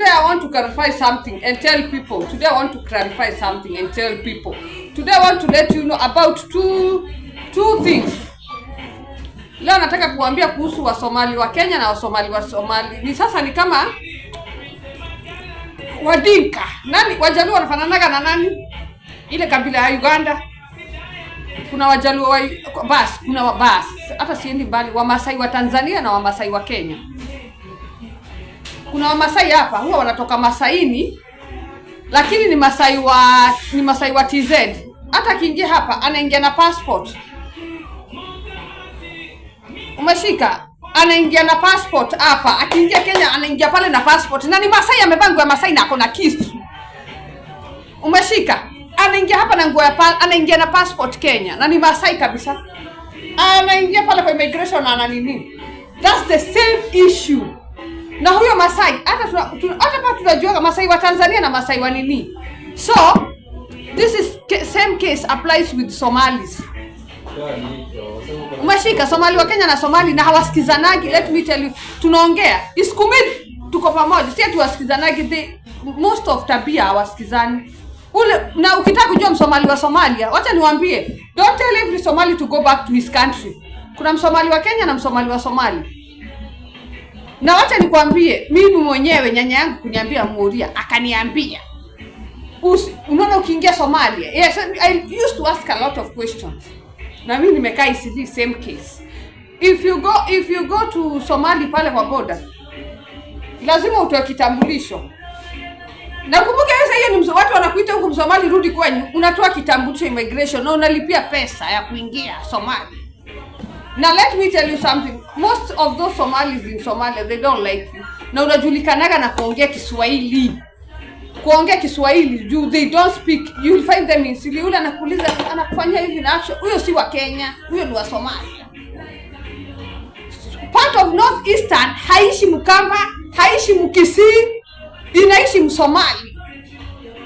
today I want to clarify something and tell people. Today I want to clarify something and tell people. Today I want to let you know about two things. Leo nataka kuambia kuhusu wa Somali wa Kenya na wa Somali. Ni sasa ni kama Wadinka. Nani Wajaluo wanafananaga na nani? Ile kabila ya Uganda. Kuna Wajaluo wa kuna hata siendi mbali, Wamasai wa Tanzania na Wamasai wa Kenya. Kuna Wamasai hapa huwa wanatoka Masaini, lakini ni Masai wa TZ. Hata kiingia hapa anaingia na passport. Umeshika? Anaingia na passport hapa. Akiingia Kenya anaingia pale na passport. Na ni Masai amevaa nguo ya Masai na ako na kisu. Umeshika? Anaingia hapa na nguo ya anaingia na passport Kenya. Na ni Masai kabisa. Anaingia pale kwa immigration na ana nini? That's the same issue. Na huyo Masai hata tunajua Masai wa Tanzania na Masai wa nini. So this is same case applies with Somalis. Umeshika? Somali wa Kenya na Somali na hawasikizanagi. Let me tell you, tunaongea isikumili tuko pamoja, si ati wasikizanagi. Most of tabia hawasikizani. Na ukitaka kujua Msomali wa Somalia, wacha niwaambie, don't tell every Somali to go back to his country. Kuna Msomali wa Kenya na Msomali wa Somali. Na wacha nikwambie, mimi mwenyewe nyanya yangu kuniambia Muria, akaniambia unaona ukiingia Somalia. Yes, I used to ask a lot of questions. Na mimi nimekaa hivi same case. If you go to Somali pale kwa border, lazima utoe kitambulisho. Na kumbuka hiyo ni watu wanakuita huko Msomali, rudi kwenyu, unatoa kitambulisho immigration na unalipia pesa ya kuingia Somali. Now let me tell you something. Most of those Somalis in Somalia, they don't like you. Na unajulikanaga na kuongea Kiswahili. They don't speak. You'll find them in silly. Ule anakuuliza anakufanyia hivi na action. Huyo si wa Kenya, huyo ni wa Somalia. Part of Northeastern haishi Mkamba, haishi Mkisii, inaishi Msomali.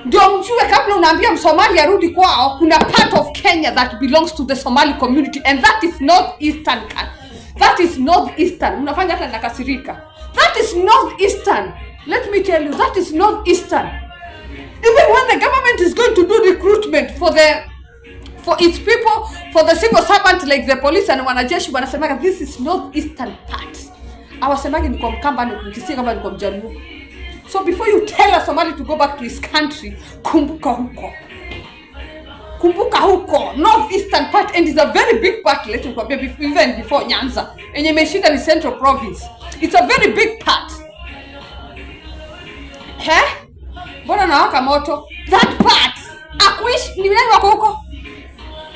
Ndio mjue kabla unaambia Msomali arudi kwao, kuna part of Kenya that belongs to the Somali community, and that is Northeastern. That is Northeastern. Unafanya hata nakasirika. That is Northeastern. Let me tell you, that is Northeastern. Even when the government is going to do recruitment for its people, for the civil servant like the police and wanajeshi, wanasemaga this is Northeastern part. Hawasemagi ni kwa Mkamba, ni Mkisii, kama ni kwa Mjaluo. So before you tell a Somali to go back to his country, kumbuka huko Northeastern part, and it's a very big part. Let me compare even before Nyanza. Enye meshinda ni Central Province. It's a very big part. Mbona nawaka moto? That part. Akuish ni nani wako huko?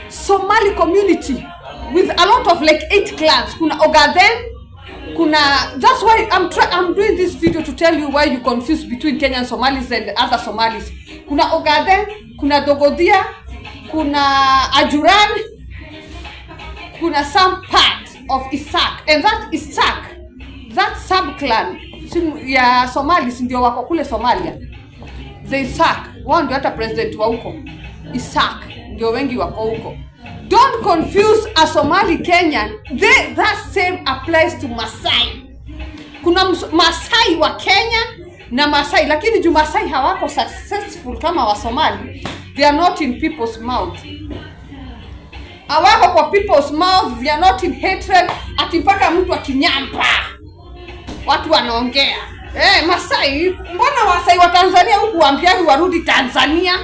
Somali community with a lot of like 8 clans. Kuna Ogaden. That's why I'm doing this video to tell you why you confuse between Kenyan Somalis and other Somalis. Kuna Ogaden, kuna Dogodia, kuna Ajuran, kuna some part of Isak, and that Isak, that sub-clan ya Somalis ndio wako kule Somalia. The Isak, wao ndio hata president wa huko. Isak ndio wengi wako huko. Don't confuse a Somali Kenyan. That same applies to Masai. Kuna Masai wa Kenya na Masai, lakini juu Masai hawako successful kama wa Somali, they are not in people's mouth. Hawako kwa people's mouth, they are not in hatred. Atipaka mtu akinyamba, watu wanaongea. Masai, mbona Masai wa Tanzania huku waambiani warudi Tanzania?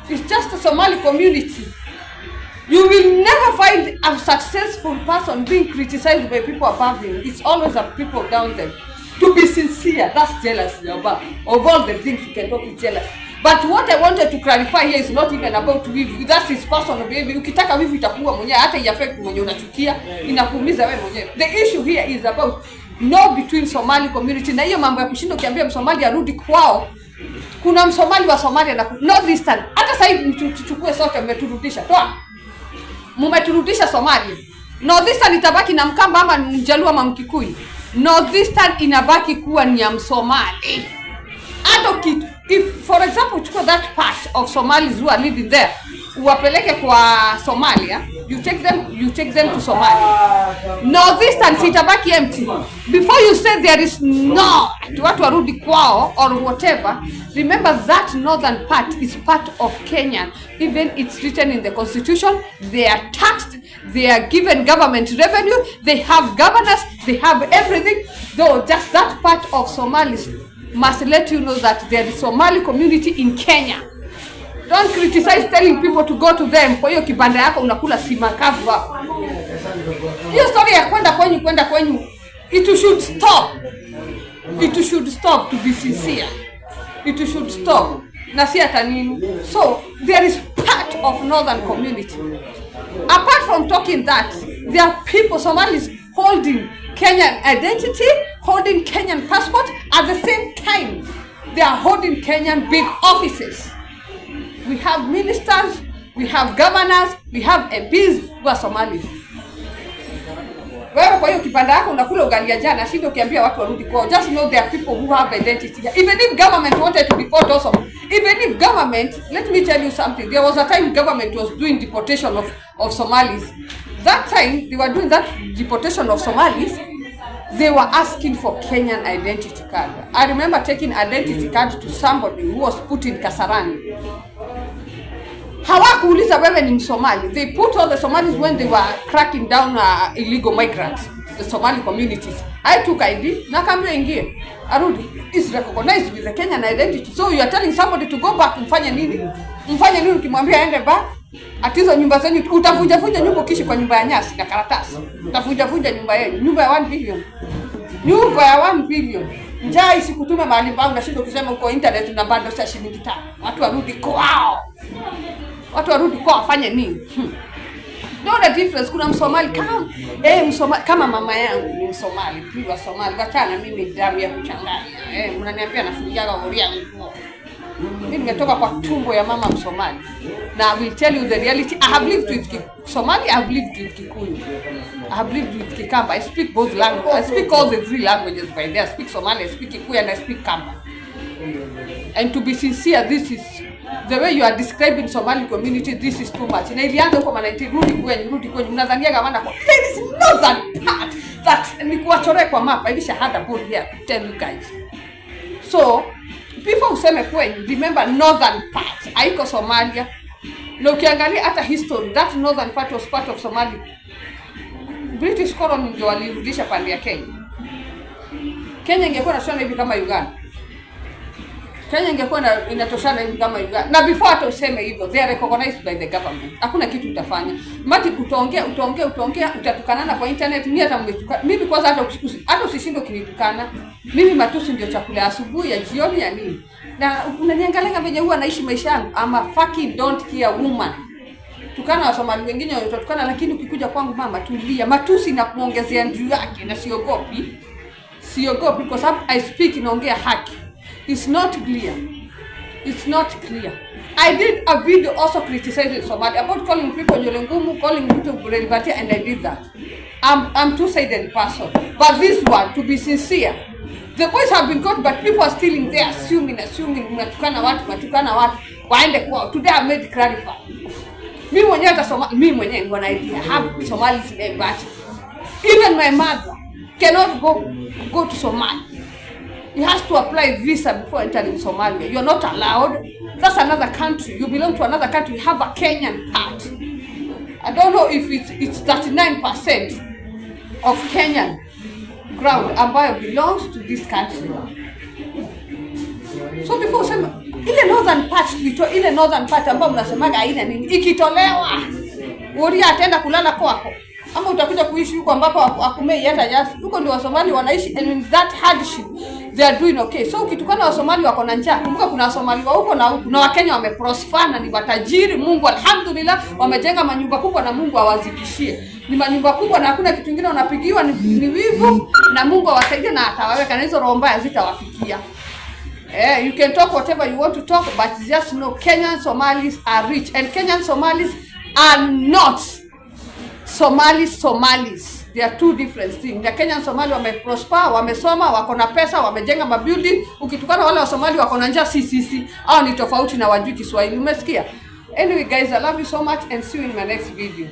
It's just a Somali community. You will never find a successful person being criticized by people above him. It's always the people down there. To be sincere, that's jealousy of all the things you can talk is jealous. But what I wanted to clarify here is not even about wivu. That's his personal behavior. Ukitaka wivu itakuwa mwenyewe, hata iaffect mwenyewe unachukia, inakuumiza wewe mwenyewe. The issue here is about no between Somali community. Na hiyo mambo ya kushinda ukiambia Msomali arudi kwao, kuna Msomali wa Somalia na Northeastern. Hata sasa hivi tuchukue sote, mmeturudisha. Toa. Mmeturudisha Somalia. Northeastern itabaki na Mkamba ama Mjaluo ama Mkikuyu. Northeastern inabaki kuwa ni ya Msomali. If for example chukua that part of Somalis who are living there, uwapeleke kwa Somalia, you take them to Somalia. Northeastern sitabaki empty. Before you say there is no watu warudi kwao or whatever, remember that northern part is part of Kenya. Even it's written in the constitution, they are taxed, they are given government revenue, they have governors, they have everything. Though just that part of Somalis must let you know that there is Somali community in Kenya. Don't criticize telling people to go to them. Kwa hiyo kibanda yako unakula sima kavu hapo. Hiyo story ya kwenda kwenyu, it should stop. It should stop, to be sincere. It should stop. Na si hata nini. So there is part of northern community. Apart from talking that, there are people, Somalis, holding Kenyan identity, holding Kenyan passport. At the same time, they are holding Kenyan big offices. We have ministers, we have governors, we have MPs who are Somalis. Wewe kwa hiyo kibanda yako unakula ugali ya jana, sio ukiambia watu warudi kwao. Just know there are people who have identity. Even if government wanted to deport also, even if government, let me tell you something. There was a time government was doing deportation of Somalis. That time they were doing that deportation of Somalis. They were asking for Kenyan identity card. I remember taking identity card to somebody who was put in Kasarani. Hawakuuliza wewe ni Msomali. They put all the Somalis when they were cracking down illegal migrants, the Somali communities. I took ID, na kaambia ingie. Arudi is recognized with the Kenyan identity. So you are telling somebody to go back, mfanye nini? Mfanye nini ukimwambia aende back? Atizo nyumba zenyu utavunja nyumba kishi kwa nyumba ya nyasi na karatasi. Utavunja nyumba yenu. Nyumba ya 1 billion. Nyumba ya 1 billion. Njaa isikutume mahali mbao unashinda kusema uko internet na bado sasa shilingi 5. Watu warudi kwao. Watu warudi kwao wafanye nini? No the difference. Kuna Msomali kama Msomali kama mama yangu ni Msomali, pia Somali. Wachana mimi damu ya kuchanganya. Mnaniambia nafungiaga horia nguo. Mimi nimetoka kwa tumbo ya mama Msomali. Now I will tell you the reality. I have lived with Somali, I have lived with Kikuyu. I have lived with Kikamba. I speak both languages. I speak all the 3 languages by there. I speak Somali, I speak Kikuyu, and I speak Kamba. And to be sincere, this is the way you are describing Somali community. This is too much. Na ilianza huko manaiti rudi kwenye mnadhania gavana kwa there is northern part that ni kuwachore kwa mapa. I wish I had a board here to tell you guys. So before useme kwenye, remember northern part haiko Somalia. Na ukiangalia hata history, that northern part was part of Somalia. British colony ndio walirudisha pande ya Kenya. Kenya ingekuwa na hivi kama Uganda. Kenya ingekuwa inatoshana hivi kama Uganda. Na before hata useme hivyo, they are recognized by the government. Hakuna kitu utafanya. Mati utaongea, utatukanana kwa internet. Mimi kwanza hata usishinde kunitukana. Mimi matusi ndio chakula asubuhi, ya jioni, ya nini. Na unaniangalia venye huwa naishi maisha yangu. I'm a fucking don't care woman. Tukana wa Somali wengine wanatukana, lakini ukikuja kwangu mama tulia. Matusi na kuongezea juu yake na siogopi. Siogopi kwa sababu I speak, inaongea haki. It's not clear. It's not clear. I did a video also criticizing Somali about calling people nywele ngumu, calling people Burelibati, and I did that. I'm two-sided person. But this one, to be sincere, the boys have been caught, but people are still in there assuming, matukana watu, waende kwao. Today I made clarify. Mimi mwenyewe hata Somali, mimi mwenyewe niko na idea. Have Somalis in but even my mother cannot go to Somalia. He has to apply visa before entering Somalia. You're not allowed. That's another country. You belong to another country. You have a Kenyan part. I don't know if it's 39% of Kenyan ground ambayo belongs to this country. So before useme ile northern part ambayo mnasemaga haina nini, ikitolewa Uria ataenda kulala kwako ama utakuja kuishi huko ambapo akumei hata nyasi. Huko ndio Wasomali wanaishi, and in that hardship they are doing okay. So ukitukana Wasomali wako na njaa, kumbuka kuna Wasomali wa huko na huko, na Wakenya wameprosper na ni watajiri. Mungu alhamdulillah wamejenga manyumba kubwa na Mungu awazidishie. Ni manyumba kubwa na hakuna kitu kingine unapigiwa, ni wivu, na Mungu awasaidie na atawaweka na hizo roho mbaya zitawafikia. You can talk whatever you want to talk, but just know Kenyan Somalis are rich, and Kenyan Somalis are not Somalis. They are two different things. The Kenyan Somali wameprosper, wamesoma, wako na pesa, wamejenga mabuilding. Ukitukana wale wa Somali wako na njaa, au ni tofauti na wajui Kiswahili. Umesikia? Anyway guys, I love you so much and see you in my next video.